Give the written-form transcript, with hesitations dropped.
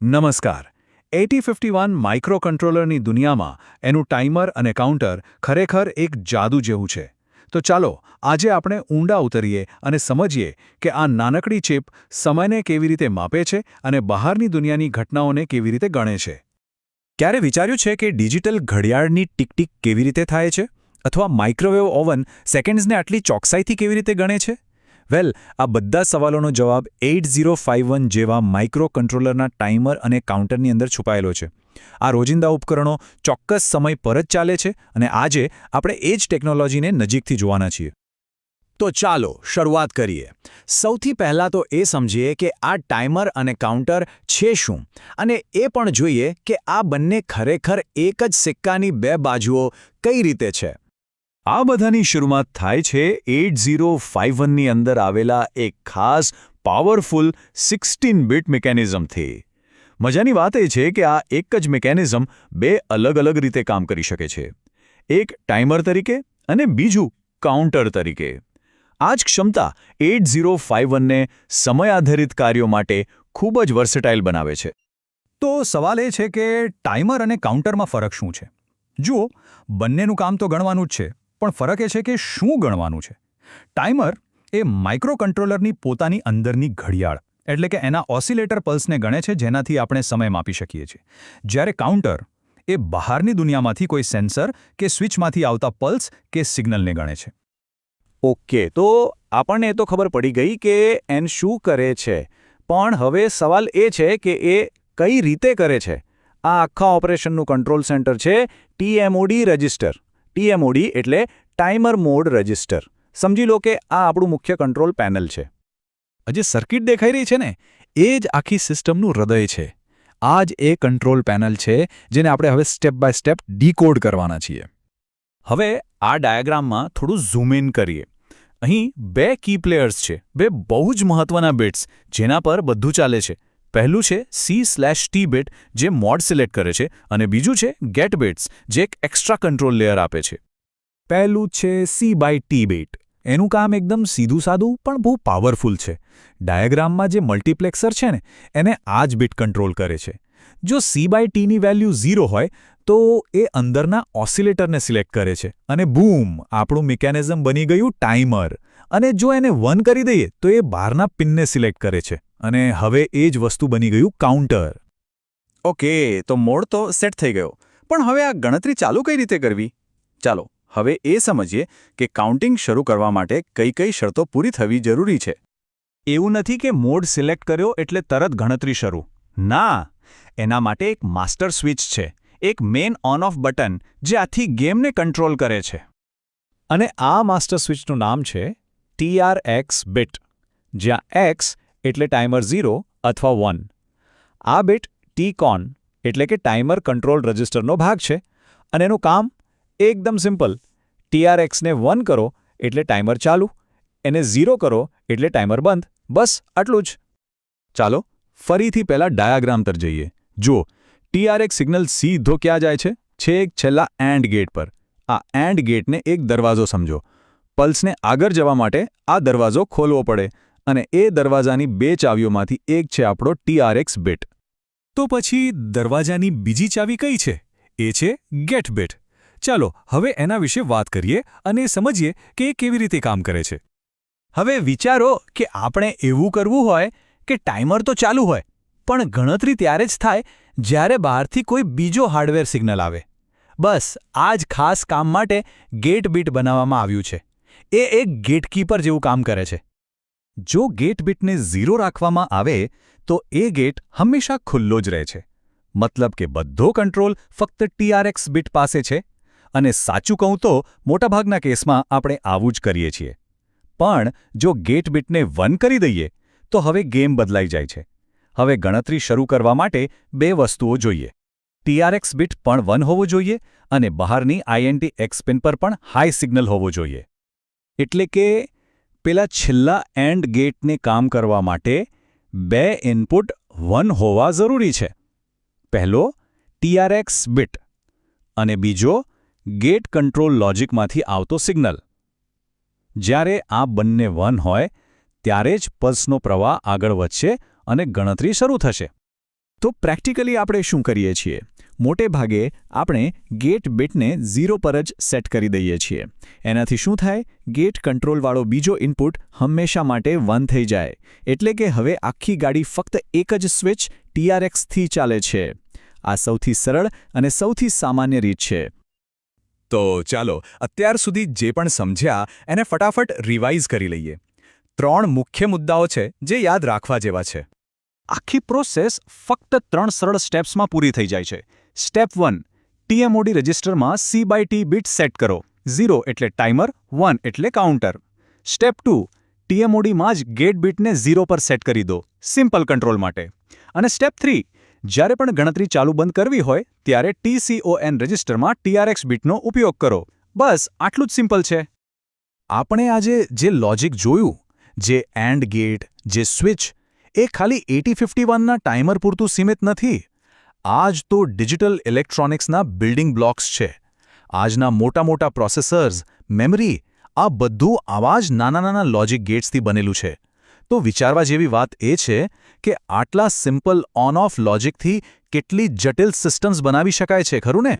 નમસ્કાર. 8051 માઇક્રોકન્ટ્રોલરની દુનિયામાં એનું ટાઈમર અને કાઉન્ટર ખરેખર એક જાદુ જેવું છે. તો ચાલો આજે આપણે ઊંડા ઉતરીએ અને સમજીએ કે આ નાનકડી ચિપ સમયને કેવી રીતે માપે છે અને બહારની દુનિયાની ઘટનાઓને કેવી રીતે ગણે છે. ક્યારે વિચાર્યું છે કે ડિજિટલ ઘડિયાળની ટીક-ટીક કેવી રીતે થાય છે? અથવા માઇક્રોવેવ ઓવન સેકન્ડ્સને આટલી ચોકસાઈથી કેવી રીતે ગણે છે? વેલ, આ બધા સવાલોનો જવાબ 8051 જેવા માઇક્રો કંટ્રોલરના ટાઈમર અને કાઉન્ટરની અંદર છુપાયેલો છે. આ રોજિંદા ઉપકરણો ચોક્કસ સમય પર જ ચાલે છે અને આજે આપણે એ જ ટેકનોલોજીને નજીકથી જોવાના છીએ. તો ચાલો શરૂઆત કરીએ. સૌથી પહેલાં તો એ સમજીએ કે આ ટાઈમર અને કાઉન્ટર છે શું, અને એ પણ જોઈએ કે આ બંને ખરેખર એક જ સિક્કાની બે બાજુઓ કઈ રીતે છે. આ બધાની શરૂઆત થાય છે 8051ની અંદર આવેલા એક ખાસ પાવરફુલ 16-બીટ મિકેનિઝમથી. મજાની વાત એ છે કે આ એક જ મિકેનિઝમ બે અલગ રીતે કામ કરી શકે છે. એક ટાઈમર તરીકે અને બીજું કાઉન્ટર તરીકે. આ જ ક્ષમતા 8051ને સમય આધારિત કાર્યો માટે ખૂબ જ વર્સેટાઇલ બનાવે છે. તો સવાલ એ છે કે ટાઈમર અને કાઉન્ટરમાં ફરક શું છે? જુઓ, બંનેનું કામ તો ગણવાનું જ છે, પણ ફરક એ છે કે શું ગણવાનું છે. ટાઈમર એ માઇક્રોકન્ટ્રોલરની પોતાની અંદરની ઘડિયાળ એટલે કે એના ઓસિલેટર પલ્સને ગણે છે, જેનાથી આપણે સમય માપી શકીએ છીએ. જ્યારે કાઉન્ટર એ બહારની દુનિયામાંથી કોઈ સેન્સર કે સ્વિચમાંથી આવતા પલ્સ કે સિગ્નલને ગણે છે. ઓકે, તો આપણને એ તો ખબર પડી ગઈ કે એન શું કરે છે, પણ હવે સવાલ એ છે કે એ કઈ રીતે કરે છે. આ આખા ઓપરેશનનું કંટ્રોલ સેન્ટર છે TMOD રજિસ્ટર. TMOD એટલે ટાઈમર મોડ રજિસ્ટર. સમજી લો કે આ આપણું મુખ્ય કંટ્રોલ પેનલ છે. જે સર્કિટ દેખાઈ રહી છે ને, એ જ આખી સિસ્ટમનું હૃદય છે. આ જ એ કંટ્રોલ પેનલ છે જેને આપણે હવે સ્ટેપ બાય સ્ટેપ ડીકોડ કરવાના છીએ. હવે આ ડાયાગ્રામમાં થોડું ઝૂમ ઇન કરીએ. અહીં બે કી પ્લેયર્સ છે, બે બહુ જ મહત્વના બિટ્સ જેના પર બધું ચાલે છે. પહેલું છે C/T બીટ જે મોડ સિલેક્ટ કરે છે, અને બીજું છે ગેટ બિટ્સ જે એક એક્સ્ટ્રા કંટ્રોલ લેયર આપે છે. પહેલું છે C/T બીટ. એનું કામ એકદમ સીધું સાદું પણ બહુ પાવરફુલ છે. ડાયાગ્રામમાં જે મલ્ટીપ્લેક્સર છે ને, એને આ જ બીટ કંટ્રોલ કરે છે. જો C/Tની વેલ્યુ 0 હોય તો એ અંદરના ઓસિલેટરને સિલેક્ટ કરે છે અને બૂમ, આપણું મિકેનિઝમ બની ગયું ટાઈમર. અને જો એને 1 કરી દઈએ તો એ બહારના પિનને સિલેક્ટ કરે છે અને હવે એ જ વસ્તુ બની ગયું કાઉન્ટર. ઓકે, તો મોડ તો સેટ થઈ ગયો, પણ હવે આ ગણતરી ચાલુ કઈ રીતે કરવી? ચાલો હવે એ સમજીએ કે કાઉન્ટિંગ શરૂ કરવા માટે કઈ કઈ શરતો પૂરી થવી જરૂરી છે. એવું નથી કે મોડ સિલેક્ટ કર્યો એટલે તરત ગણતરી શરૂ. ના, એના માટે એક માસ્ટર સ્વિચ છે, એક મેઇન ઓન ઓફ બટન જે આખી ગેમને કંટ્રોલ કરે છે. અને આ માસ્ટર સ્વિચનું નામ છે TRX બીટ, જ્યાં X એટલે ટાઈમર 0 અથવા 1. આ બીટ TCON એટલે કે ટાઈમર કંટ્રોલ રજિસ્ટરનો ભાગ છે, અને એનું કામ એકદમ સિમ્પલ. TRXને 1 કરો એટલે ટાઈમર ચાલુ, એને 0 કરો એટલે ટાઈમર બંધ. બસ આટલું જ. ચાલો ફરીથી પહેલા ડાયાગ્રામ પર જઈએ. જુઓ, TRX સિગ્નલ સીધો ક્યાં જાય છે? છેક છેલ્લા એન્ડ ગેટ પર. આ એન્ડ ગેટને એક દરવાજો સમજો. પલ્સને આગળ જવા માટે આ દરવાજો ખોલવો પડે, અને એ દરવાજાની બે ચાવીઓમાંથી એક છે આપણો TRX બીટ. તો પછી દરવાજાની બીજી ચાવી કઈ છે? એ છે ગેટ બીટ. ચાલો હવે એના વિશે વાત કરીએ અને સમજીએ કે એ કેવી રીતે કામ કરે છે. હવે વિચારો કે આપણે એવું કરવું હોય કે ટાઈમર તો ચાલુ હોય, પણ ગણતરી ત્યારે જ થાય જ્યારે બહારથી કોઈ બીજો હાર્ડવેર સિગ્નલ આવે. બસ આ જ ખાસ કામ માટે ગેટ બીટ બનાવવામાં આવ્યું છે. એ એક ગેટકીપર જેવું કામ કરે છે. જો ગેટ બીટને 0 રાખવામાં આવે તો એ ગેટ હંમેશા ખુલ્લો જ રહે છે. મતલબ કે બધો કંટ્રોલ ફક્ત TRX બીટ પાસે છે. અને સાચું કહું તો મોટાભાગના કેસમાં આપણે આવું જ કરીએ છીએ. પણ જો ગેટ બીટને 1 કરી દઈએ તો હવે ગેમ બદલાઈ જાય છે. હવે ગણતરી શરૂ કરવા માટે બે વસ્તુઓ જોઈએ. TRX બીટ પણ 1 હોવો જોઈએ અને બહારની INT-X પિન પર પણ હાઈ સિગ્નલ હોવો જોઈએ. એટલે કે પેલા છેલ્લા એન્ડ ગેટને કામ કરવા માટે બે ઇનપુટ 1 હોવા જરૂરી છે. પહેલો TRX બીટ અને બીજો ગેટ કંટ્રોલ લોજિકમાંથી આવતો સિગ્નલ. જ્યારે આ બંને 1 હોય ત્યારે જ પલ્સનો પ્રવાહ આગળ વધશે અને ગણતરી શરૂ થશે. તો પ્રેક્ટિકલી આપણે શું કરીએ છીએ? મોટે ભાગે આપણે ગેટ બીટને 0 પર જ સેટ કરી દઈએ છીએ. એનાથી શું થાય? ગેટ કંટ્રોલવાળો બીજો ઇનપુટ હંમેશા માટે 1 થઈ જાય. એટલે કે હવે આખી ગાડી ફક્ત એક જ સ્વિચ TRXથી ચાલે છે. આ સૌથી સરળ અને સૌથી સામાન્ય રીત છે. તો ચાલો અત્યાર સુધી જે પણ સમજ્યા એને ફટાફટ રિવાઇઝ કરી લઈએ. 3 મુખ્ય મુદ્દાઓ છે જે યાદ રાખવા જેવા છે. આખી પ્રોસેસ ફક્ત 3 સરળ સ્ટેપ્સમાં પૂરી થઈ જાય છે. સ્ટેપ 1, TMOD રજિસ્ટરમાં C/T બીટ સેટ કરો. 0 એટલે ટાઈમર, 1 એટલે કાઉન્ટર. સ્ટેપ 2, TMODમાં જ ગેટ બીટને 0 પર સેટ કરી દો, સિમ્પલ કંટ્રોલ માટે. અને સ્ટેપ 3, જ્યારે પણ ગણતરી ચાલુ બંધ કરવી હોય ત્યારે TCON રજિસ્ટરમાં TRX બીટનો ઉપયોગ કરો. બસ આટલું જ સિમ્પલ છે. આપણે આજે જે લોજિક જોયું, જે એન્ડ ગેટ, જે સ્વિચ, એ ખાલી 8051ના ટાઈમર પૂરતું સીમિત નથી. આ જ તો ડિજિટલ ઇલેક્ટ્રોનિક્સના બિલ્ડિંગ બ્લોક્સ છે. આજના મોટા પ્રોસેસર્સ, મેમરી, આ બધું આવા જ નાના લોજિક ગેટ્સથી બનેલું છે. તો વિચારવા જેવી વાત એ છે કે આટલા સિમ્પલ ઓન-ઓફ લોજિકથી કેટલી જટિલ સિસ્ટમ્સ બનાવી શકાય છે, ખરું ને?